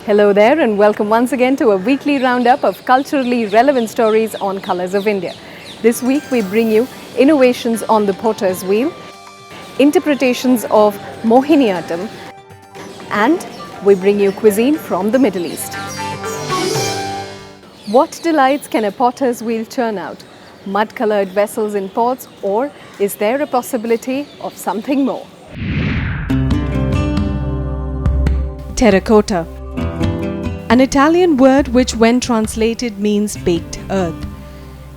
Hello there and welcome once again to a weekly roundup of culturally relevant stories on Colours of India. This week we bring you innovations on the potter's wheel, interpretations of Mohiniyattam, and we bring you cuisine from the Middle East. What delights can a potter's wheel churn out? Mud-coloured vessels in pots, or is there a possibility of something more? Terracotta, an Italian word which when translated means baked earth.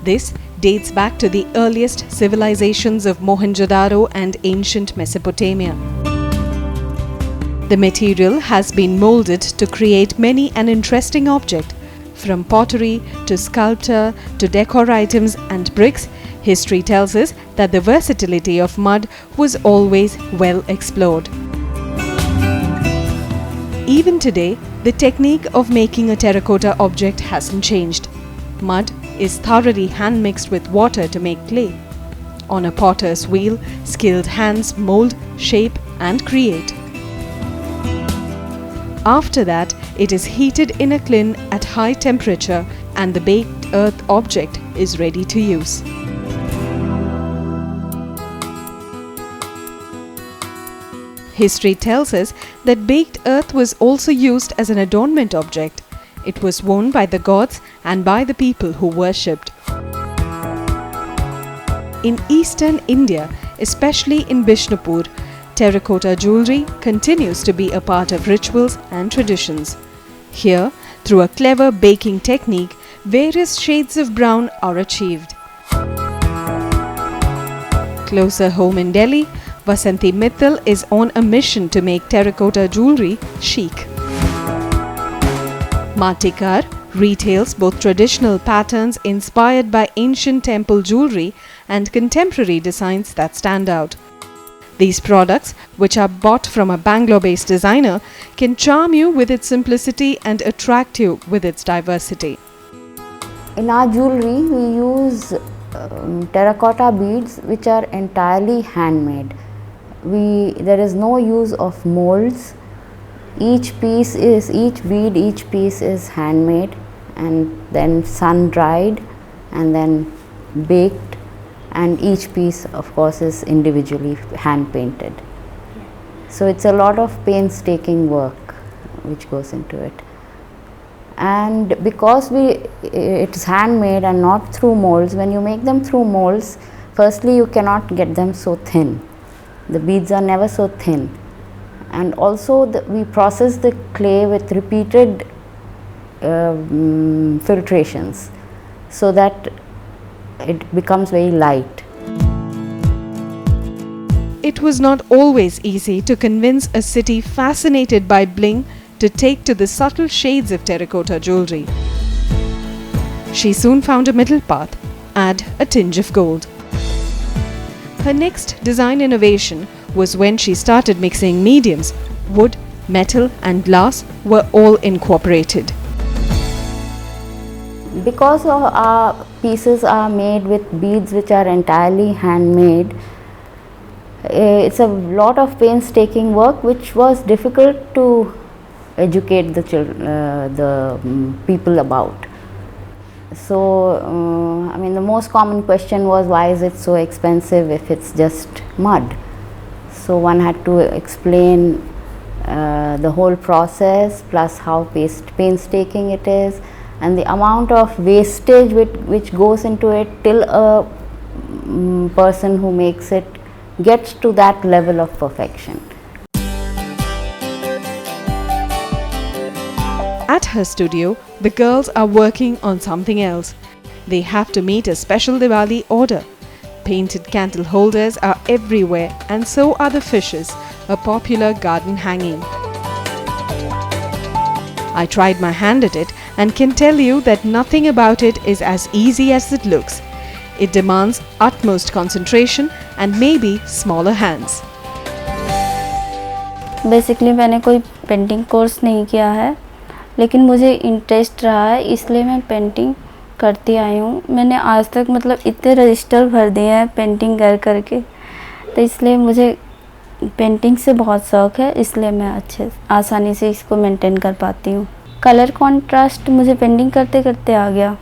This dates back to the earliest civilizations of Mohenjo-daro and ancient Mesopotamia. The material has been molded to create many an interesting object. From pottery to sculpture to decor items and bricks, history tells us that the versatility of mud was always well explored. Even today, the technique of making a terracotta object hasn't changed. Mud is thoroughly hand-mixed with water to make clay. On a potter's wheel, skilled hands mold, shape and create. After that, it is heated in a kiln at high temperature and the baked earth object is ready to use. History tells us that baked earth was also used as an adornment object. It was worn by the gods and by the people who worshipped. In eastern India, especially in Bishnupur, terracotta jewellery continues to be a part of rituals and traditions. Here, through a clever baking technique, various shades of brown are achieved. Closer home in Delhi, Vasanti Mittal is on a mission to make terracotta jewellery chic. Maatikaar retails both traditional patterns inspired by ancient temple jewellery and contemporary designs that stand out. These products, which are bought from a Bangalore-based designer, can charm you with its simplicity and attract you with its diversity. In our jewellery, we use terracotta beads which are entirely handmade. There is no use of molds. Each piece is handmade and then sun-dried and then baked. And each piece of course is individually hand painted. So it's a lot of painstaking work which goes into it. And because it's handmade and not through molds, when you make them through molds, firstly you cannot get them so thin. The beads are never so thin. And also we process the clay with repeated filtrations so that it becomes very light. It was not always easy to convince a city fascinated by bling to take to the subtle shades of terracotta jewellery. She soon found a middle path, add a tinge of gold. Her next design innovation was when she started mixing mediums. Wood, metal and glass were all incorporated. Because our pieces are made with beads which are entirely handmade, it's a lot of painstaking work which was difficult to educate the people about. So, the most common question was, why is it so expensive if it's just mud? So one had to explain the whole process plus how painstaking it is, and the amount of wastage which goes into it till a person who makes it gets to that level of perfection. At her studio, the girls are working on something else. They have to meet a special Diwali order. Painted candle holders are everywhere and so are the fishes, a popular garden hanging. I tried my hand at it and can tell you that nothing about it is as easy as it looks. It demands utmost concentration and maybe smaller hands. Basically मैंने कोई painting course नहीं किया है, लेकिन मुझे interest रहा है, इसलिए मैं पेंटिंग करती आई हूँ. मैंने आज तक इतने रजिस्टर भर दिए हैं पेंटिंग कर करके, तो इसलिए मुझे पेंटिंग से बहुत शौक़ है, इसलिए मैं आसानी से इसको मेंटेन कर पाती हूँ. कलर कॉन्ट्रास्ट मुझे पेंटिंग करते करते आ गया।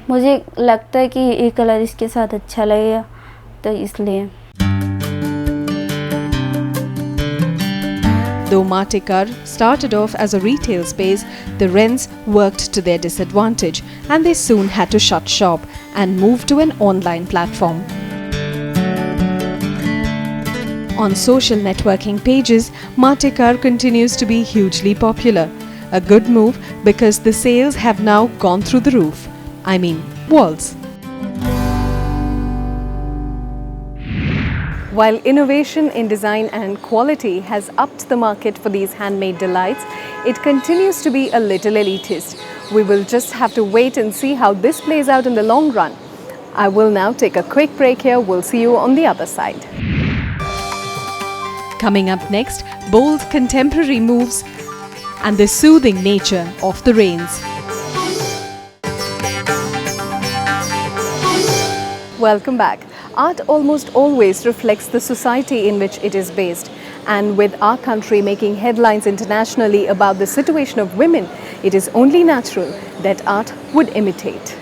मुझे लगता है कि ये कलर इसके साथ अच्छा लगेगा, तो इसलिए। Though Maatikaar started off as a retail space, the rents worked to their disadvantage and they soon had to shut shop and move to an online platform. On social networking pages, Maatikaar continues to be hugely popular. A good move because the sales have now gone through the roof. I mean, walls. While innovation in design and quality has upped the market for these handmade delights, it continues to be a little elitist. We will just have to wait and see how this plays out in the long run. I will now take a quick break here. We'll see you on the other side. Coming up next, bold contemporary moves and the soothing nature of the rains. Welcome back. Art almost always reflects the society in which it is based. And with our country making headlines internationally about the situation of women, it is only natural that art would imitate.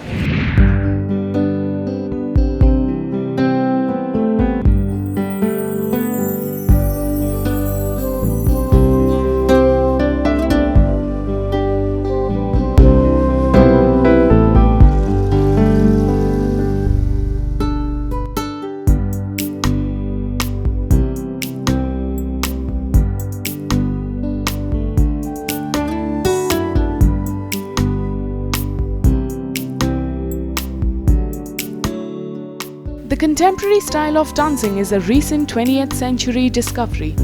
The contemporary style of dancing is a recent 20th century discovery.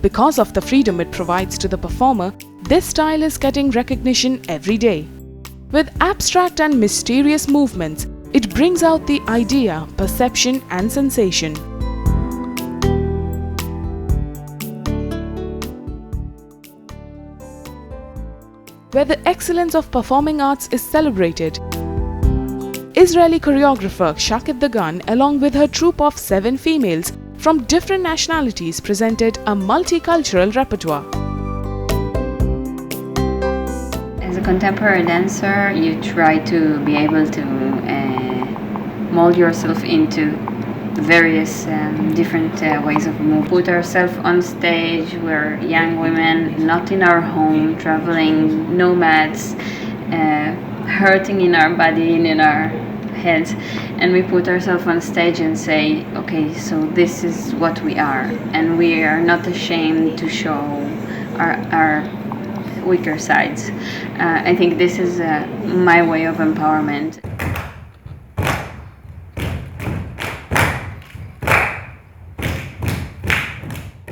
Because of the freedom it provides to the performer, this style is getting recognition every day. With abstract and mysterious movements, it brings out the idea, perception and sensation. Where the excellence of performing arts is celebrated. Israeli choreographer Shakib the Gun, along with her troupe of 7 females from different nationalities, presented a multicultural repertoire. As a contemporary dancer, you try to be able to mold yourself into various different ways of movement. Put ourselves on stage. We're young women, not in our home, traveling nomads, hurting in our body and in our heads, and we put ourselves on stage and say, okay, so this is what we are, and we are not ashamed to show our weaker sides. I think this is my way of empowerment.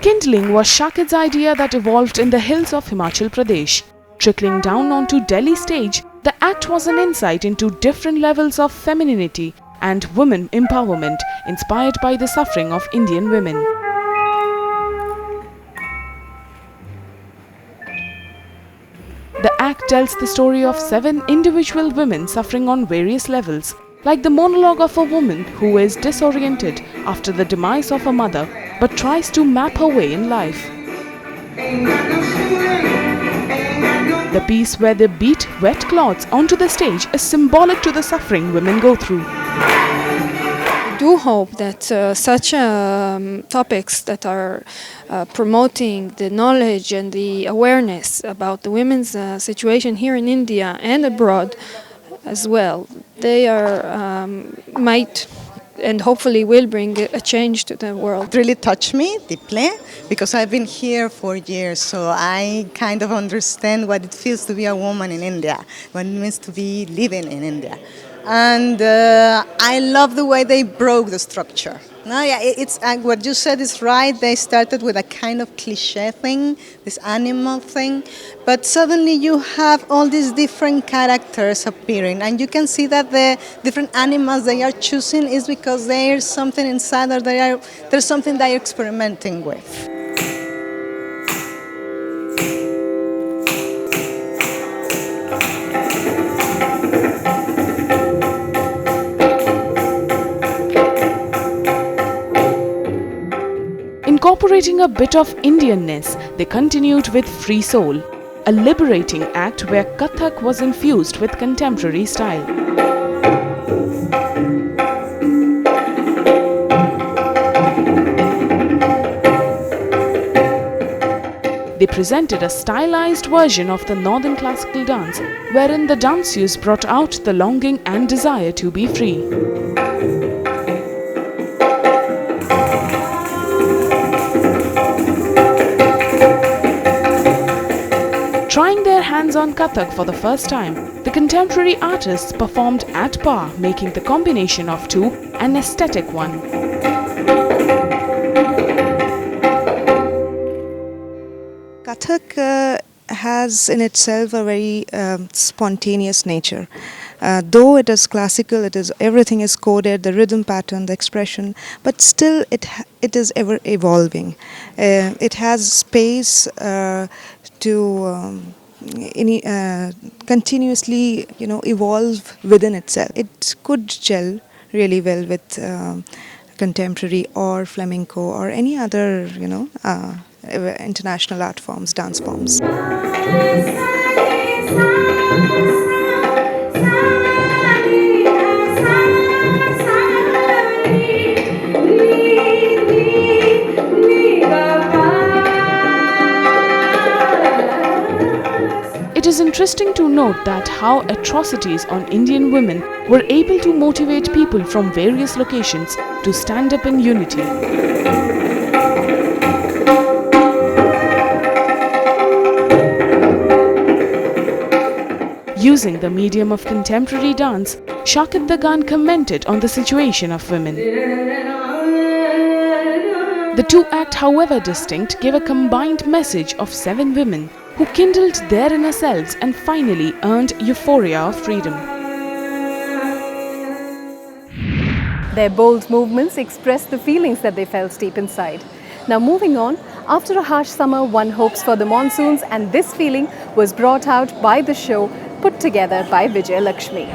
Kindling was Shakid's idea that evolved in the hills of Himachal Pradesh. Trickling down onto Delhi stage, the act was an insight into different levels of femininity and women empowerment inspired by the suffering of Indian women. The act tells the story of 7 individual women suffering on various levels, like the monologue of a woman who is disoriented after the demise of her mother but tries to map her way in life. The piece where they beat wet cloths onto the stage is symbolic to the suffering women go through. I do hope that such topics that are promoting the knowledge and the awareness about the women's situation here in India and abroad as well, they are might and hopefully will bring a change to the world. It really touched me deeply because I've been here for years, so I kind of understand what it feels to be a woman in India, what it means to be living in India. And I love the way they broke the structure. No, yeah, it's what you said is right. They started with a kind of cliche thing, this animal thing, but suddenly you have all these different characters appearing, and you can see that the different animals they are choosing is because there's something inside, or there's something they are experimenting with. Incorporating a bit of Indianness, they continued with Free Soul, a liberating act where Kathak was infused with contemporary style. They presented a stylized version of the northern classical dance, wherein the danseuses brought out the longing and desire to be free. Trying their hands on Kathak for the first time, the contemporary artists performed at par, making the combination of two an aesthetic one. Kathak has in itself a very spontaneous nature. Though it is classical, everything is coded, the rhythm pattern, the expression, but still it is ever evolving. It has space to continuously, evolve within itself. It could gel really well with contemporary or flamenco or any other, international art forms, dance forms. It is interesting to note that how atrocities on Indian women were able to motivate people from various locations to stand up in unity. Using the medium of contemporary dance, Shakit Dagan commented on the situation of women. The two act, however distinct, gave a combined message of 7 women who kindled their inner selves and finally earned euphoria of freedom. Their bold movements expressed the feelings that they felt deep inside. Now moving on, after a harsh summer, one hopes for the monsoons, and this feeling was brought out by the show put together by Vijayalakshmi.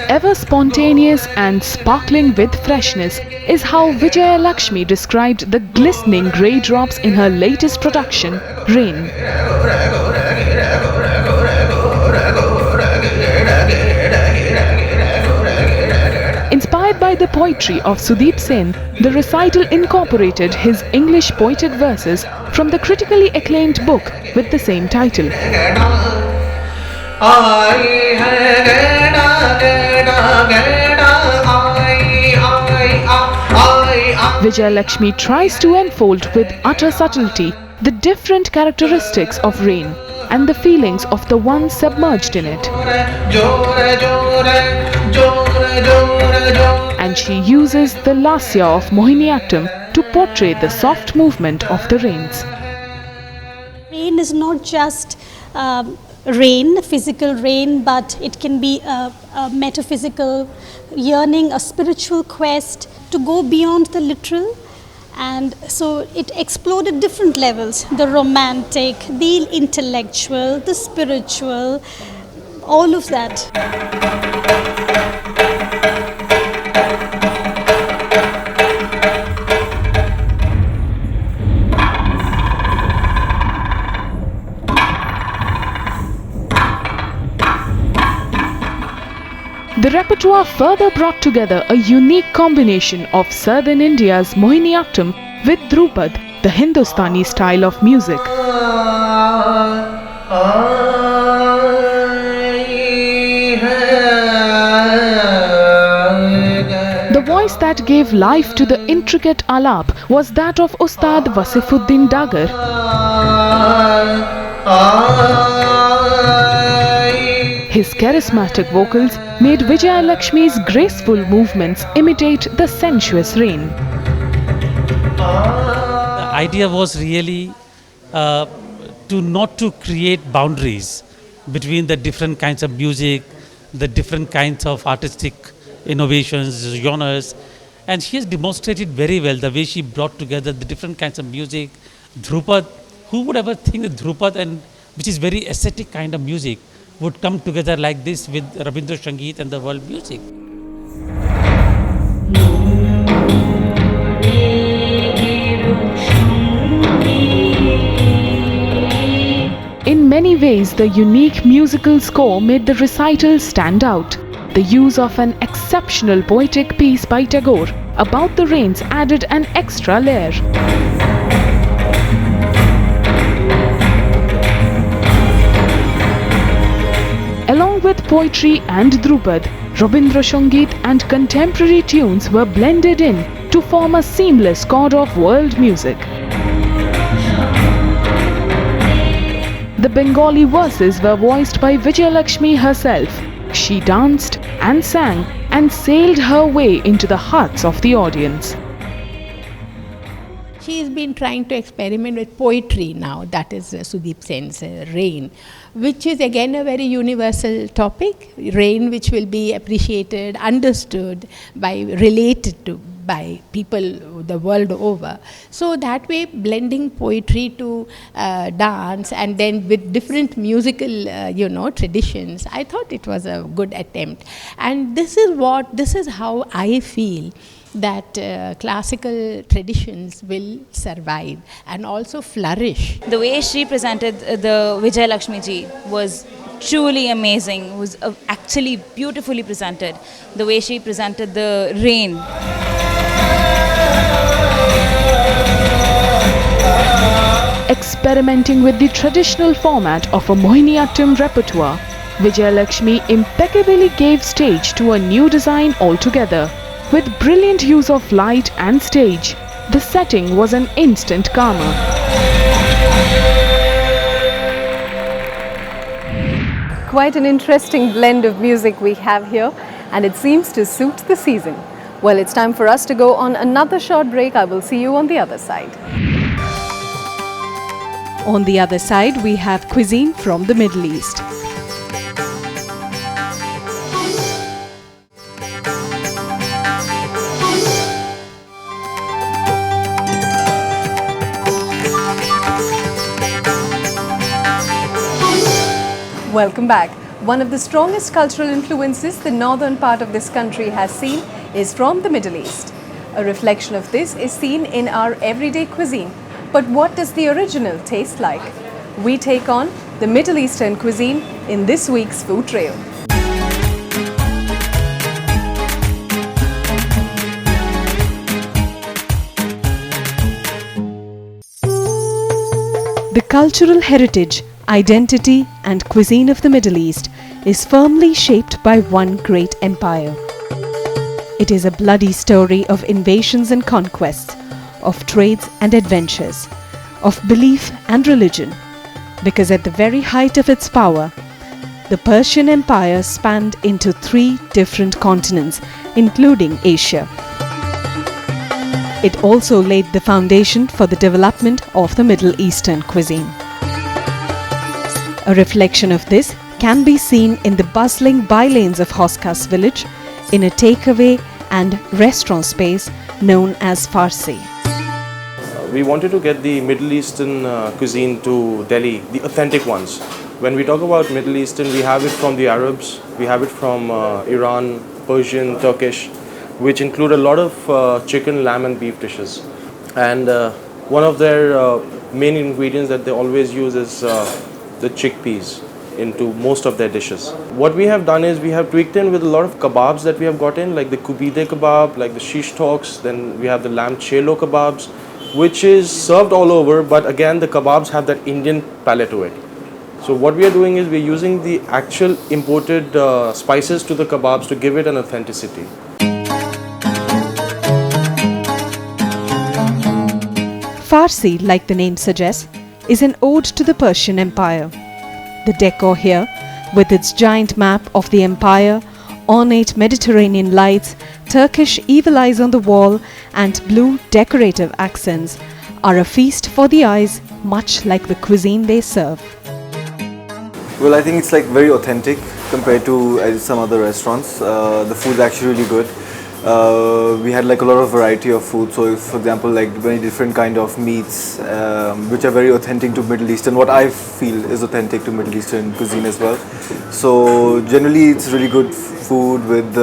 Ever spontaneous and sparkling with freshness is how Vijayalakshmi described the glistening grey drops in her latest production, Rain. Inspired by the poetry of Sudeep Sen, the recital incorporated his English poetic verses from the critically acclaimed book with the same title. Vijayalakshmi tries to unfold with utter subtlety the different characteristics of rain and the feelings of the one submerged in it. And she uses the lasya of Mohiniyattam to portray the soft movement of the rains. Rain is not just rain, physical rain, but it can be a metaphysical yearning, a spiritual quest to go beyond the literal. And so it explored at different levels: the romantic, the intellectual, the spiritual, all of that. The repertoire further brought together a unique combination of southern India's Mohiniyattam with Drupad, the Hindustani style of music. The voice that gave life to the intricate alap was that of Ustad Wasifuddin Dagar. His charismatic vocals made Vijayalakshmi's graceful movements imitate the sensuous rain. The idea was really to not to create boundaries between the different kinds of music, the different kinds of artistic innovations, genres. And she has demonstrated very well the way she brought together the different kinds of music. Dhrupad, who would ever think that Dhrupad, and which is very aesthetic kind of music, would come together like this with Rabindra Sangeet and the world music. In many ways, the unique musical score made the recital stand out. The use of an exceptional poetic piece by Tagore about the rains added an extra layer. Along with poetry and Dhrupad, Rabindra Sangeet and contemporary tunes were blended in to form a seamless chord of world music. The Bengali verses were voiced by Vijayalakshmi herself. She danced and sang and sailed her way into the hearts of the audience. She's been trying to experiment with poetry now, that is Sudeep Sen's Rain, which is again a very universal topic, rain which will be appreciated, understood, related to by people the world over. So that way, blending poetry to dance and then with different musical traditions, I thought it was a good attempt. And this is how I feel that classical traditions will survive and also flourish. The way she presented the Vijayalakshmi ji was truly amazing. It was actually beautifully presented. The way she presented the rain. Experimenting with the traditional format of a Mohiniyattam repertoire, Vijayalakshmi impeccably gave stage to a new design altogether. With brilliant use of light and stage, the setting was an instant calmer. Quite an interesting blend of music we have here, and it seems to suit the season. Well, it's time for us to go on another short break. I will see you on the other side. On the other side, we have cuisine from the Middle East. Welcome back. One of the strongest cultural influences the northern part of this country has seen is from the Middle East. A reflection of this is seen in our everyday cuisine. But what does the original taste like? We take on the Middle Eastern cuisine in this week's Food Trail. The cultural heritage, identity and cuisine of the Middle East is firmly shaped by one great empire. It is a bloody story of invasions and conquests, of trades and adventures, of belief and religion, because at the very height of its power, the Persian Empire spanned into 3 different continents, including Asia. It also laid the foundation for the development of the Middle Eastern cuisine. A reflection of this can be seen in the bustling bylanes of Hoskas village in a takeaway and restaurant space known as Farsi. We wanted to get the Middle Eastern cuisine to Delhi, the authentic ones. When we talk about Middle Eastern, we have it from the Arabs, we have it from Iran, Persian, Turkish, which include a lot of chicken, lamb and beef dishes. And one of their main ingredients that they always use is the chickpeas into most of their dishes. What we have done is we have tweaked in with a lot of kebabs that we have got in, like the kubide kebab, like the shish talks, then we have the lamb chelo kebabs, which is served all over, but again the kebabs have that Indian palate to it. So what we are doing is we are using the actual imported spices to the kebabs to give it an authenticity. Farsi, like the name suggests, is an ode to the Persian Empire. The decor here, with its giant map of the empire, ornate Mediterranean lights, Turkish eagle eyes on the wall and blue decorative accents, are a feast for the eyes, much like the cuisine they serve. Well, I think it's like very authentic compared to some other restaurants. The food is actually really good. We had like a lot of variety of food. So, if, for example, like very different kind of meats, which are very authentic to Middle Eastern. What I feel is authentic to Middle Eastern cuisine as well. So, generally, it's really good food with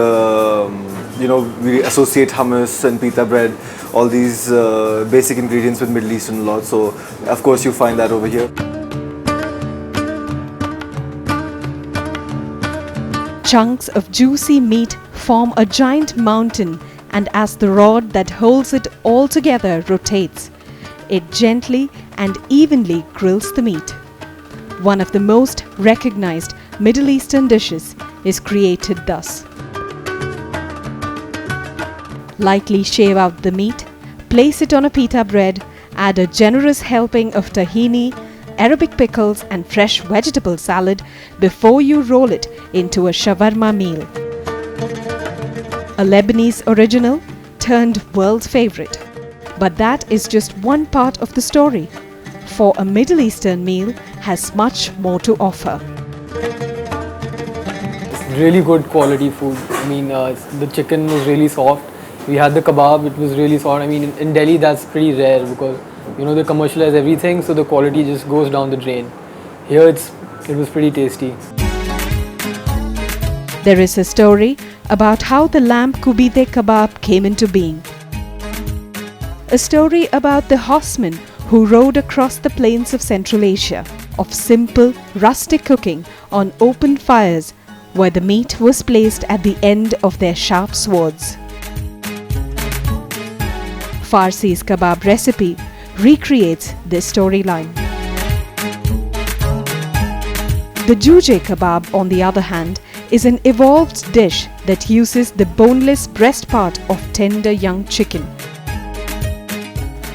we associate hummus and pita bread, all these basic ingredients with Middle Eastern a lot. So, of course, you find that over here. Chunks of juicy meat form a giant mountain, and as the rod that holds it all together rotates, it gently and evenly grills the meat. One of the most recognized Middle Eastern dishes is created thus. Lightly shave out the meat, place it on a pita bread, add a generous helping of tahini, Arabic pickles and fresh vegetable salad before you roll it into a shawarma meal. A Lebanese original turned world favorite. But that is just one part of the story, for a Middle Eastern meal has much more to offer. It's really good quality food. I mean, the chicken was really soft. We had the kebab, it was really soft. I mean, in Delhi that's pretty rare because they commercialize everything, so the quality just goes down the drain. Here it was pretty tasty. There is a story about how the lamb kubite kebab came into being. A story about the horsemen who rode across the plains of Central Asia, of simple, rustic cooking on open fires where the meat was placed at the end of their sharp swords. Farsi's kebab recipe recreates this storyline. The juje kebab, on the other hand, is an evolved dish that uses the boneless breast part of tender young chicken.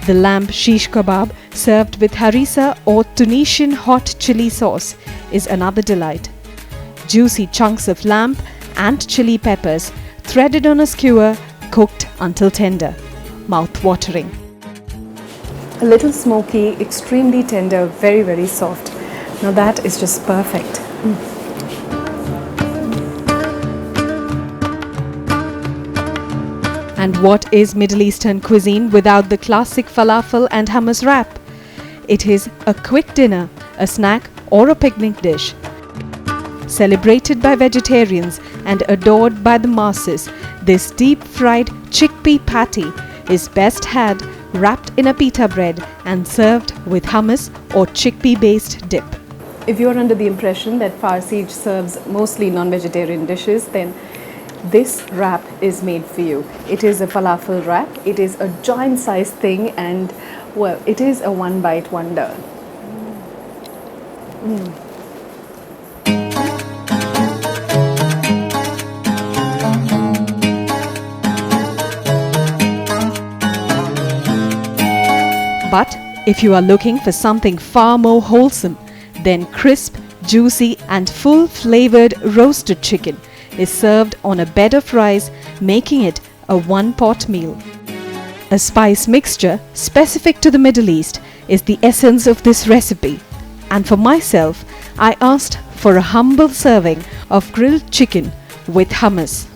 The lamb shish kebab, served with harissa or Tunisian hot chili sauce, is another delight. Juicy chunks of lamb and chili peppers threaded on a skewer, cooked until tender. Mouth-watering. A little smoky, extremely tender, very, very soft. Now that is just perfect. And what is Middle Eastern cuisine without the classic falafel and hummus wrap? It is a quick dinner, a snack or a picnic dish. Celebrated by vegetarians and adored by the masses, this deep-fried chickpea patty is best had wrapped in a pita bread and served with hummus or chickpea-based dip. If you are under the impression that Farsi serves mostly non-vegetarian dishes, then this wrap is made for you. It is a falafel wrap. It is a giant-sized thing, and well, it is a one-bite wonder. But if you are looking for something far more wholesome, then crisp, juicy and full-flavored roasted chicken is served on a bed of rice, making it a one-pot meal. A spice mixture specific to the Middle East is the essence of this recipe. And for myself, I asked for a humble serving of grilled chicken with hummus.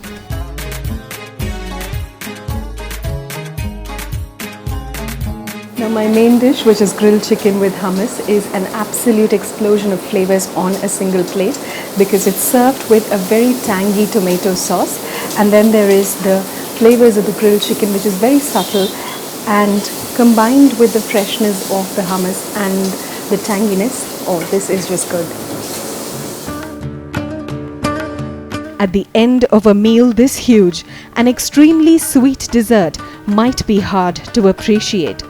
Now my main dish, which is grilled chicken with hummus, is an absolute explosion of flavors on a single plate because it's served with a very tangy tomato sauce, and then there is the flavors of the grilled chicken, which is very subtle, and combined with the freshness of the hummus and the tanginess. Oh, this is just good. At the end of a meal this huge, an extremely sweet dessert might be hard to appreciate.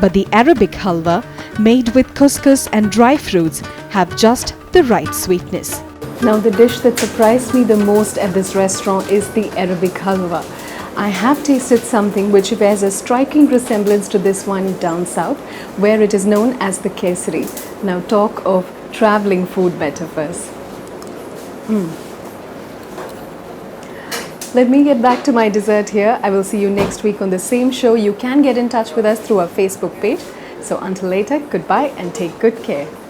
But the Arabic halwa, made with couscous and dry fruits, have just the right sweetness. Now the dish that surprised me the most at this restaurant is the Arabic halwa. I have tasted something which bears a striking resemblance to this one down south, where it is known as the kesari. Now talk of travelling food metaphors. Let me get back to my dessert here. I will see you next week on the same show. You can get in touch with us through our Facebook page. So until later, goodbye and take good care.